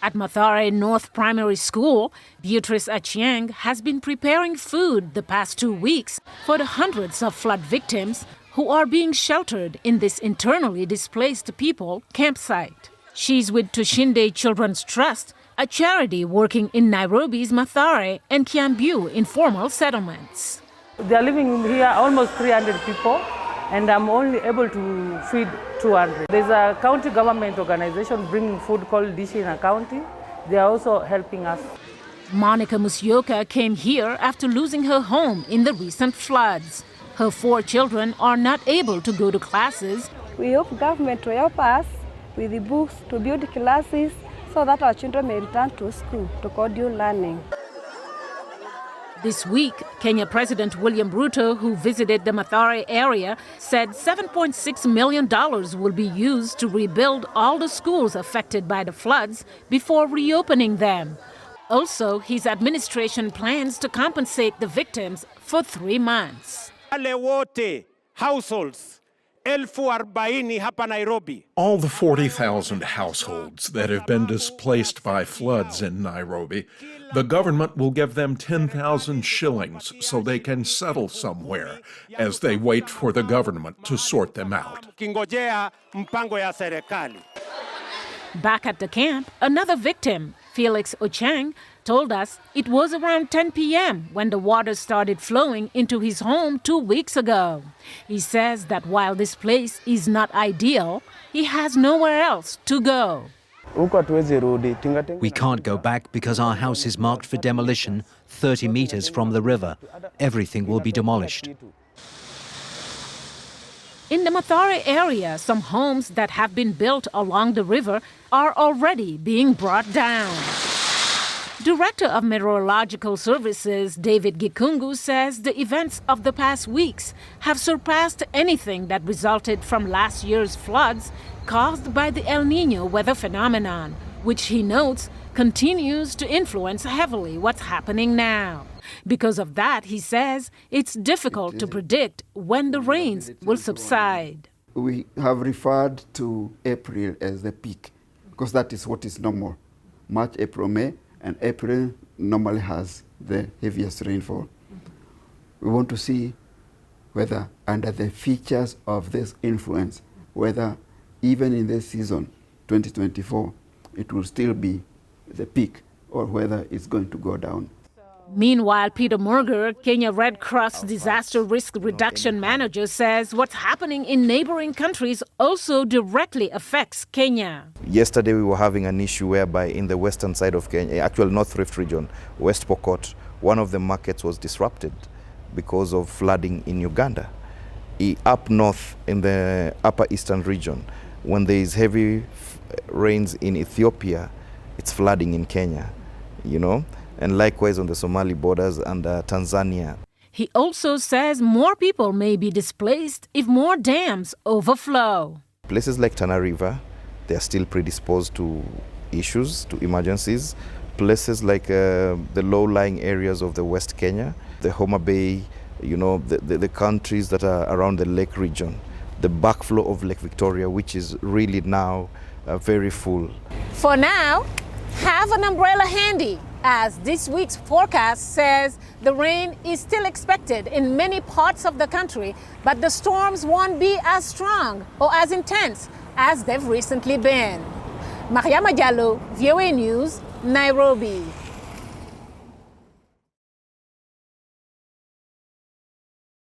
At Mathare North Primary School, Beatrice Achieng has been preparing food the past 2 weeks for the hundreds of flood victims who are being sheltered in this internally displaced people campsite. She's with Tushinde Children's Trust, a charity working in Nairobi's Mathare and Kiambu informal settlements. They are living here almost 300 people, and I'm only able to feed 200. There's a county government organization bringing food called Dish in a County. They are also helping us. Monica Musyoka came here after losing her home in the recent floods. Her 4 children are not able to go to classes. We hope government will help us with the books to build classes so that our children may return to school to continue learning. This week, Kenya President William Ruto, who visited the Mathare area, said $7.6 million will be used to rebuild all the schools affected by the floods before reopening them. Also, his administration plans to compensate the victims for 3 months. Wale wote households 40,000 hapa Nairobi. All the 40,000 households that have been displaced by floods in Nairobi, the government will give them 10,000 shillings so they can settle somewhere as they wait for the government to sort them out. Back at the camp, another victim, Felix Ochang, told us it was around 10 p.m. when the water started flowing into his home 2 weeks ago. He says that while this place is not ideal, he has nowhere else to go. We can't go back because our house is marked for demolition 30 meters from the river. Everything will be demolished. In the Mathare area, some homes that have been built along the river are already being brought down. Director of Meteorological Services David Gikungu says the events of the past weeks have surpassed anything that resulted from last year's floods caused by the El Niño weather phenomenon, which he notes continues to influence heavily what's happening now. Because of that, he says, it's difficult to predict when the rains will subside. We have referred to April as the peak because that is what is normal. March, April, May, and April normally has the heaviest rainfall. We want to see whether under the features of this influence, whether even in this season, 2024, it will still be the peak or whether it's going to go down. Meanwhile, Peter Murger, Kenya Red Cross Disaster Risk Reduction Manager, says what's happening in neighboring countries also directly affects Kenya. Yesterday we were having an issue whereby in the western side of Kenya, actual North Rift region, West Pokot, one of the markets was disrupted because of flooding in Uganda. Up north in the upper eastern region, when there is heavy rains in Ethiopia, it's flooding in Kenya, you know, and likewise on the Somali borders and Tanzania. He also says more people may be displaced if more dams overflow. Places like Tana River, they are still predisposed to issues, to emergencies. Places like the low-lying areas of the West Kenya, the Homa Bay, you know, the countries that are around the lake region, the backflow of Lake Victoria, which is really now very full. For now, have an umbrella handy, as this week's forecast says the rain is still expected in many parts of the country, but the storms won't be as strong or as intense as they've recently been. Mariama Diallo, VOA News, Nairobi.